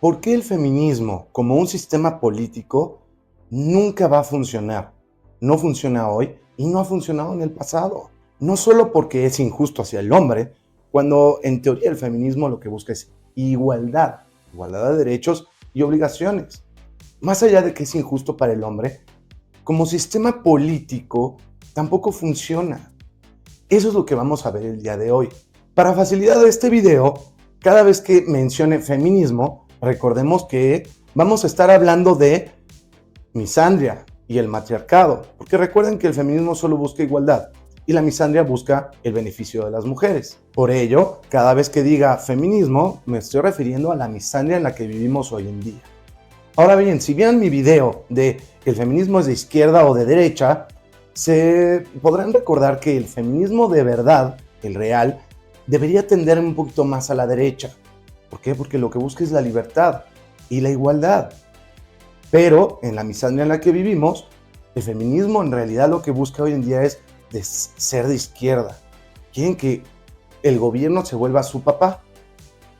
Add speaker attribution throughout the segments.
Speaker 1: ¿Por qué el feminismo como un sistema político nunca va a funcionar? No funciona hoy y no ha funcionado en el pasado. No solo porque es injusto hacia el hombre, cuando en teoría el feminismo lo que busca es igualdad, igualdad de derechos y obligaciones. Más allá de que es injusto para el hombre, como sistema político tampoco funciona. Eso es lo que vamos a ver el día de hoy. Para facilitar este video, cada vez que mencione feminismo, recordemos que vamos a estar hablando de misandria y el matriarcado, porque recuerden que el feminismo solo busca igualdad y la misandria busca el beneficio de las mujeres. Por ello, cada vez que diga feminismo, me estoy refiriendo a la misandria en la que vivimos hoy en día. Ahora bien, si vieron mi video de el feminismo es de izquierda o de derecha, se podrán recordar que el feminismo de verdad, el real, debería tender un poquito más a la derecha. ¿Por qué? Porque lo que busca es la libertad y la igualdad. Pero en la misandria en la que vivimos, el feminismo en realidad lo que busca hoy en día es ser de izquierda. Quieren que el gobierno se vuelva su papá.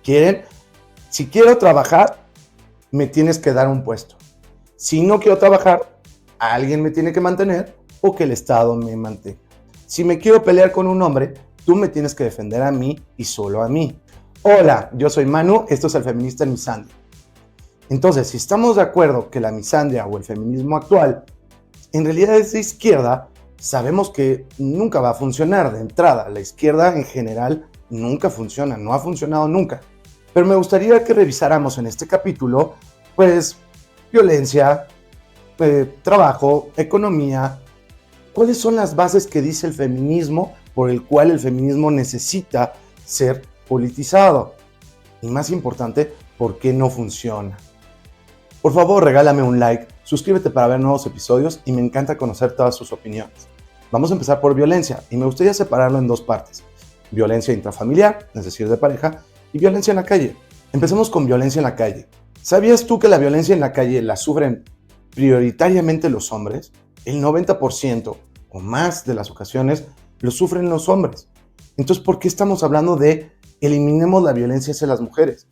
Speaker 1: Quieren, si quiero trabajar, me tienes que dar un puesto. Si no quiero trabajar, alguien me tiene que mantener o que el Estado me mantenga. Si me quiero pelear con un hombre, tú me tienes que defender a mí y solo a mí. Hola, yo soy Manu, esto es El Feminista en Misandria. Entonces, si estamos de acuerdo que la misandria o el feminismo actual en realidad es de izquierda, sabemos que nunca va a funcionar de entrada. La izquierda en general nunca funciona, no ha funcionado nunca. Pero me gustaría que revisáramos en este capítulo, pues, violencia, trabajo, economía. ¿Cuáles son las bases que dice el feminismo por el cual el feminismo necesita ser politizado? Y más importante, ¿por qué no funciona? Por favor, regálame un like, suscríbete para ver nuevos episodios y me encanta conocer todas sus opiniones. Vamos a empezar por violencia y me gustaría separarlo en dos partes. Violencia intrafamiliar, es decir, de pareja, y violencia en la calle. Empecemos con violencia en la calle. ¿Sabías tú que la violencia en la calle la sufren prioritariamente los hombres? El 90% o más de las ocasiones lo sufren los hombres. Entonces, ¿por qué estamos hablando de eliminemos la violencia hacia las mujeres?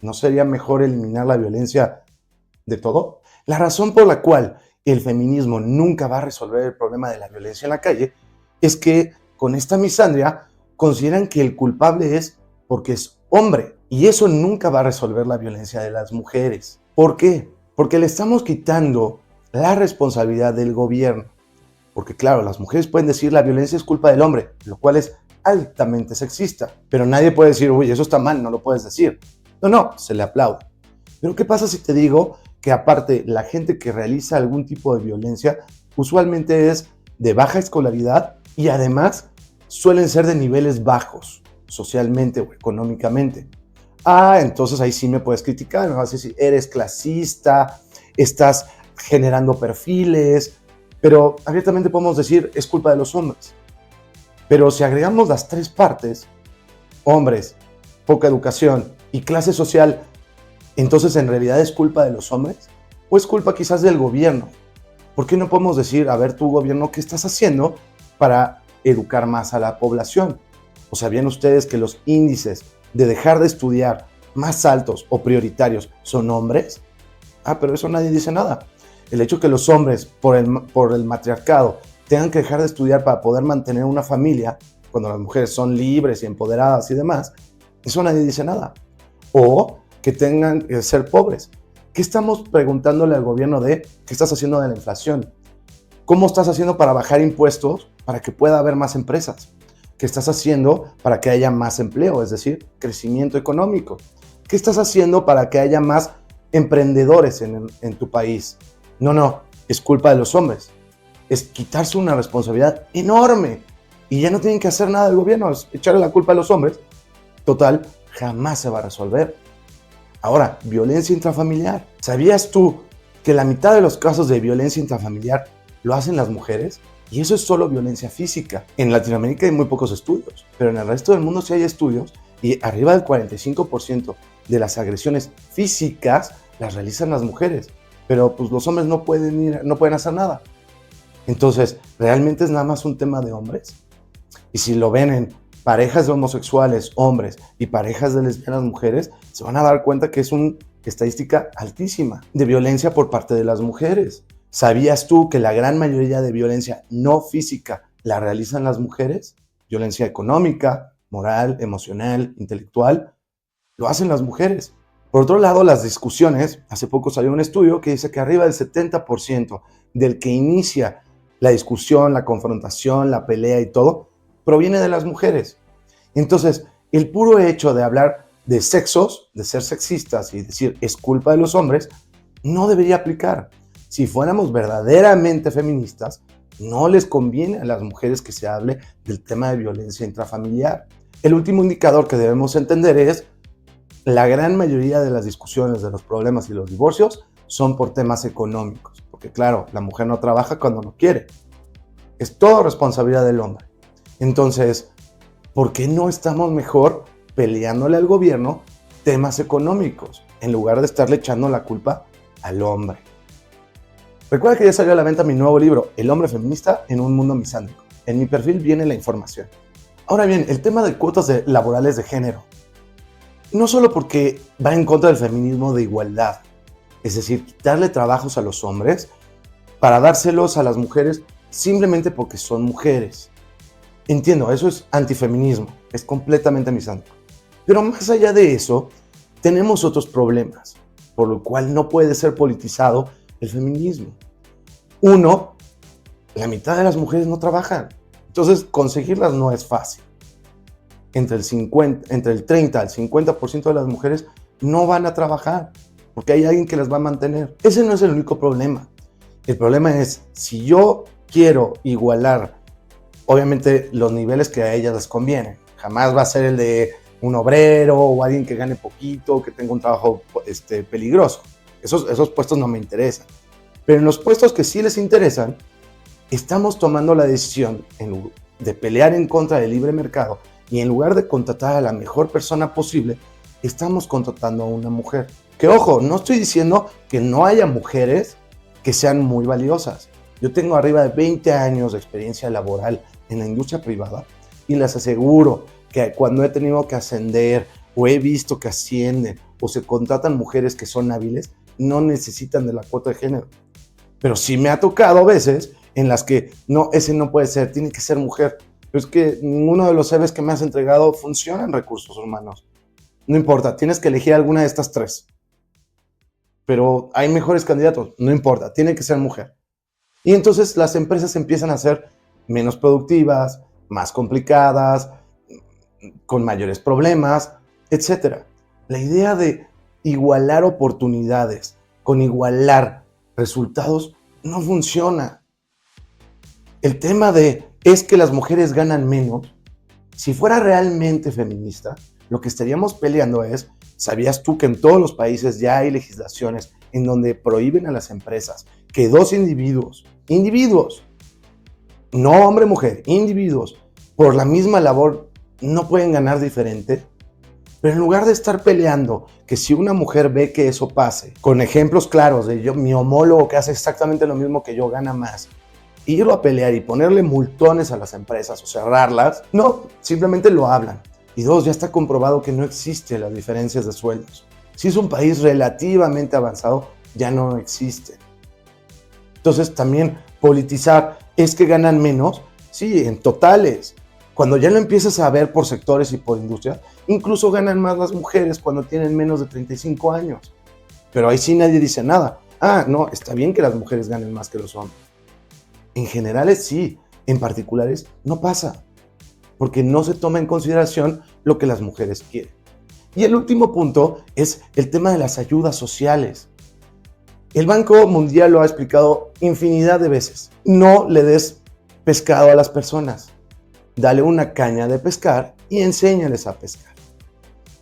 Speaker 1: ¿No sería mejor eliminar la violencia de todo? La razón por la cual el feminismo nunca va a resolver el problema de la violencia en la calle es que con esta misandria consideran que el culpable es porque es hombre y eso nunca va a resolver la violencia de las mujeres. ¿Por qué? Porque le estamos quitando la responsabilidad del gobierno. Porque claro, las mujeres pueden decir la violencia es culpa del hombre, lo cual es altamente sexista, pero nadie puede decir, uy, eso está mal, no lo puedes decir. No, se le aplaude. Pero ¿qué pasa si te digo que aparte la gente que realiza algún tipo de violencia usualmente es de baja escolaridad y además suelen ser de niveles bajos socialmente o económicamente? Entonces ahí sí me puedes criticar, me vas a decir, eres clasista, estás generando perfiles, pero abiertamente podemos decir, es culpa de los hombres. Pero si agregamos las tres partes, hombres, poca educación y clase social, entonces ¿en realidad es culpa de los hombres? ¿O es culpa quizás del gobierno? ¿Por qué no podemos decir, a ver, tu gobierno, ¿qué estás haciendo para educar más a la población? ¿O sabían ustedes que los índices de dejar de estudiar más altos o prioritarios son hombres? Pero eso nadie dice nada. El hecho que los hombres, por el matriarcado, tengan que dejar de estudiar para poder mantener una familia, cuando las mujeres son libres y empoderadas y demás, eso nadie dice nada. O que tengan que ser pobres. ¿Qué estamos preguntándole al gobierno de qué estás haciendo de la inflación? ¿Cómo estás haciendo para bajar impuestos para que pueda haber más empresas? ¿Qué estás haciendo para que haya más empleo, es decir, crecimiento económico? ¿Qué estás haciendo para que haya más emprendedores en tu país? No, es culpa de los hombres. Es quitarse una responsabilidad enorme y ya no tienen que hacer nada del gobierno, es echarle la culpa a los hombres. Total, jamás se va a resolver. Ahora, violencia intrafamiliar. ¿Sabías tú que la mitad de los casos de violencia intrafamiliar lo hacen las mujeres? Y eso es solo violencia física. En Latinoamérica hay muy pocos estudios, pero en el resto del mundo sí hay estudios y arriba del 45% de las agresiones físicas las realizan las mujeres. Pero pues los hombres no pueden hacer nada. Entonces, ¿realmente es nada más un tema de hombres? Y si lo ven en parejas de homosexuales, hombres, y parejas de lesbianas, mujeres, se van a dar cuenta que es un estadística altísima de violencia por parte de las mujeres. ¿Sabías tú que la gran mayoría de violencia no física la realizan las mujeres? Violencia económica, moral, emocional, intelectual, lo hacen las mujeres. Por otro lado, las discusiones, hace poco salió un estudio que dice que arriba del 70% del que inicia la discusión, la confrontación, la pelea y todo, proviene de las mujeres. Entonces, el puro hecho de hablar de sexos, de ser sexistas y decir es culpa de los hombres, no debería aplicar. Si fuéramos verdaderamente feministas, no les conviene a las mujeres que se hable del tema de violencia intrafamiliar. El último indicador que debemos entender es la gran mayoría de las discusiones de los problemas y los divorcios son por temas económicos, porque claro, la mujer no trabaja cuando no quiere. Es todo responsabilidad del hombre. Entonces, ¿por qué no estamos mejor peleándole al gobierno temas económicos en lugar de estarle echando la culpa al hombre? Recuerda que ya salió a la venta mi nuevo libro, El hombre feminista en un mundo misándrico. En mi perfil viene la información. Ahora bien, el tema de cuotas laborales de género. No solo porque va en contra del feminismo de igualdad, es decir, quitarle trabajos a los hombres para dárselos a las mujeres simplemente porque son mujeres. Entiendo, eso es antifeminismo, es completamente misándrico. Pero más allá de eso, tenemos otros problemas, por lo cual no puede ser politizado el feminismo. Uno, la mitad de las mujeres no trabajan, entonces conseguirlas no es fácil. Entre el 30 al 50% de las mujeres no van a trabajar, porque hay alguien que las va a mantener. Ese no es el único problema. El problema es, si yo quiero igualar, obviamente, los niveles que a ellas les convienen. Jamás va a ser el de un obrero o alguien que gane poquito, que tenga un trabajo peligroso. Esos puestos no me interesan. Pero en los puestos que sí les interesan, estamos tomando la decisión de pelear en contra del libre mercado y en lugar de contratar a la mejor persona posible, estamos contratando a una mujer. Que ojo, no estoy diciendo que no haya mujeres que sean muy valiosas. Yo tengo arriba de 20 años de experiencia laboral en la industria privada y les aseguro que cuando he tenido que ascender o he visto que ascienden o se contratan mujeres que son hábiles, no necesitan de la cuota de género. Pero sí me ha tocado a veces en las que no, ese no puede ser, tiene que ser mujer. Pero es que ninguno de los CVs que me has entregado funciona en recursos humanos. No importa, tienes que elegir alguna de estas tres. Pero hay mejores candidatos, no importa, tiene que ser mujer. Y entonces las empresas empiezan a ser menos productivas, más complicadas, con mayores problemas, etc. La idea de igualar oportunidades con igualar resultados no funciona. El tema es que las mujeres ganan menos. Si fuera realmente feminista, lo que estaríamos peleando es, ¿sabías tú que en todos los países ya hay legislaciones en donde prohíben a las empresas que dos individuos, no hombre-mujer, individuos, por la misma labor no pueden ganar diferente? Pero en lugar de estar peleando que si una mujer ve que eso pase, con ejemplos claros de mi homólogo que hace exactamente lo mismo que yo gana más, irlo a pelear y ponerle multones a las empresas o cerrarlas, no, simplemente lo hablan. Y dos, ya está comprobado que no existen las diferencias de sueldos. Si es un país relativamente avanzado, ya no existen. Entonces también politizar es que ganan menos, sí, en totales. Cuando ya lo empiezas a ver por sectores y por industria, incluso ganan más las mujeres cuando tienen menos de 35 años. Pero ahí sí nadie dice nada. Ah, no, está bien que las mujeres ganen más que los hombres. En generales sí, en particulares no pasa, porque no se toma en consideración lo que las mujeres quieren. Y el último punto es el tema de las ayudas sociales. El Banco Mundial lo ha explicado infinidad de veces. No le des pescado a las personas. Dale una caña de pescar y enséñales a pescar.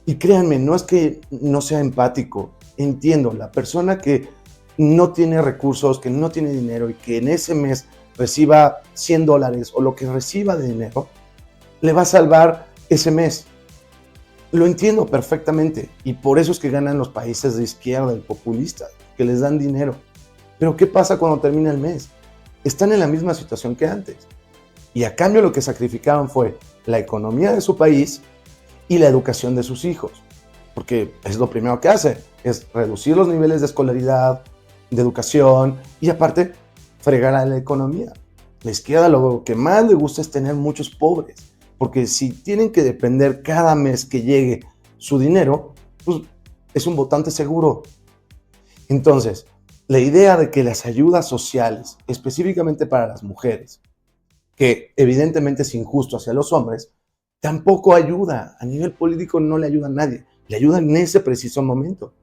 Speaker 1: Y créanme, no es que no sea empático. Entiendo, la persona que no tiene recursos, que no tiene dinero y que en ese mes reciba $100 o lo que reciba de dinero, le va a salvar ese mes. Lo entiendo perfectamente y por eso es que ganan los países de izquierda y populistas, que les dan dinero. Pero ¿qué pasa cuando termina el mes? Están en la misma situación que antes. Y a cambio lo que sacrificaron fue la economía de su país y la educación de sus hijos. porque es lo primero que hace, es reducir los niveles de escolaridad, de educación y aparte fregar a la economía. La izquierda lo que más le gusta es tener muchos pobres, porque si tienen que depender cada mes que llegue su dinero, pues es un votante seguro. Entonces, la idea de que las ayudas sociales, específicamente para las mujeres, que evidentemente es injusto hacia los hombres, tampoco ayuda. A nivel político no le ayuda a nadie. Le ayuda en ese preciso momento.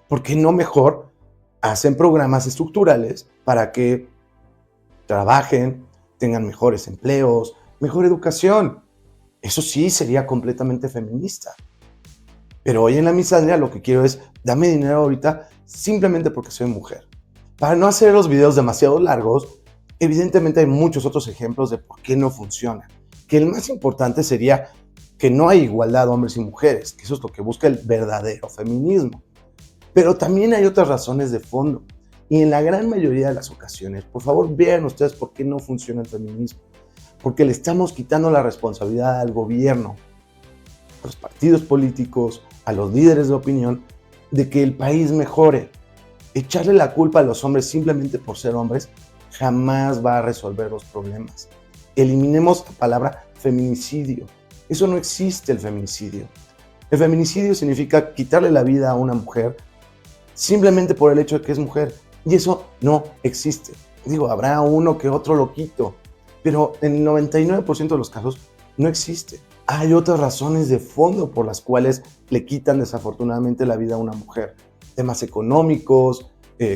Speaker 1: ¿Por qué no mejor hacen programas estructurales para que trabajen, tengan mejores empleos, mejor educación? Eso sí sería completamente feminista. Pero hoy en la misandria lo que quiero es, dame dinero ahorita simplemente porque soy mujer. Para no hacer los videos demasiado largos, evidentemente hay muchos otros ejemplos de por qué no funciona. Que el más importante sería que no hay igualdad de hombres y mujeres, que eso es lo que busca el verdadero feminismo. Pero también hay otras razones de fondo. Y en la gran mayoría de las ocasiones, por favor, vean ustedes por qué no funciona el feminismo. Porque le estamos quitando la responsabilidad al gobierno, a los partidos políticos, a los líderes de opinión, de que el país mejore. Echarle la culpa a los hombres simplemente por ser hombres jamás va a resolver los problemas. Eliminemos la palabra feminicidio. Eso no existe, el feminicidio. El feminicidio significa quitarle la vida a una mujer simplemente por el hecho de que es mujer. Y eso no existe. Digo, habrá uno que otro loquito, pero en el 99% de los casos no existe. Hay otras razones de fondo por las cuales le quitan desafortunadamente la vida a una mujer. Temas económicos,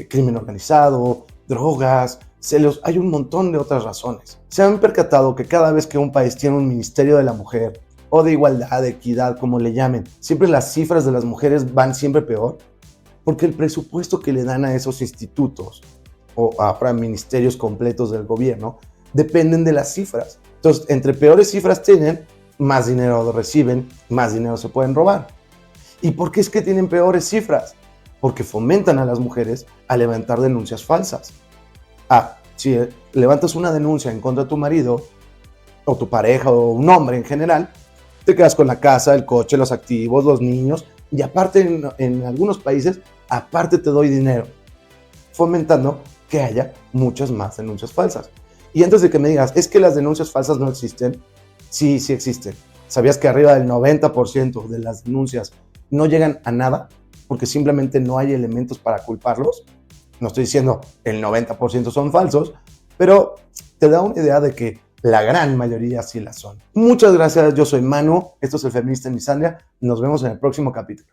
Speaker 1: crimen organizado, drogas, celos, hay un montón de otras razones. Se han percatado que cada vez que un país tiene un ministerio de la mujer, o de igualdad, de equidad, como le llamen, siempre las cifras de las mujeres van siempre peor, porque el presupuesto que le dan a esos institutos, o a ministerios completos del gobierno, dependen de las cifras. Entonces, entre peores cifras tienen, más dinero reciben, más dinero se pueden robar. ¿Y por qué es que tienen peores cifras? Porque fomentan a las mujeres a levantar denuncias falsas. Si levantas una denuncia en contra de tu marido, o tu pareja, o un hombre en general, te quedas con la casa, el coche, los activos, los niños, y aparte en algunos países, aparte te doy dinero, fomentando que haya muchas más denuncias falsas. Y antes de que me digas, es que las denuncias falsas no existen, sí, sí existen. ¿Sabías que arriba del 90% de las denuncias no llegan a nada? Porque simplemente no hay elementos para culparlos. No estoy diciendo el 90% son falsos, pero te da una idea de que la gran mayoría sí las son. Muchas gracias, yo soy Manu, esto es El Feminista en Misandria, nos vemos en el próximo capítulo.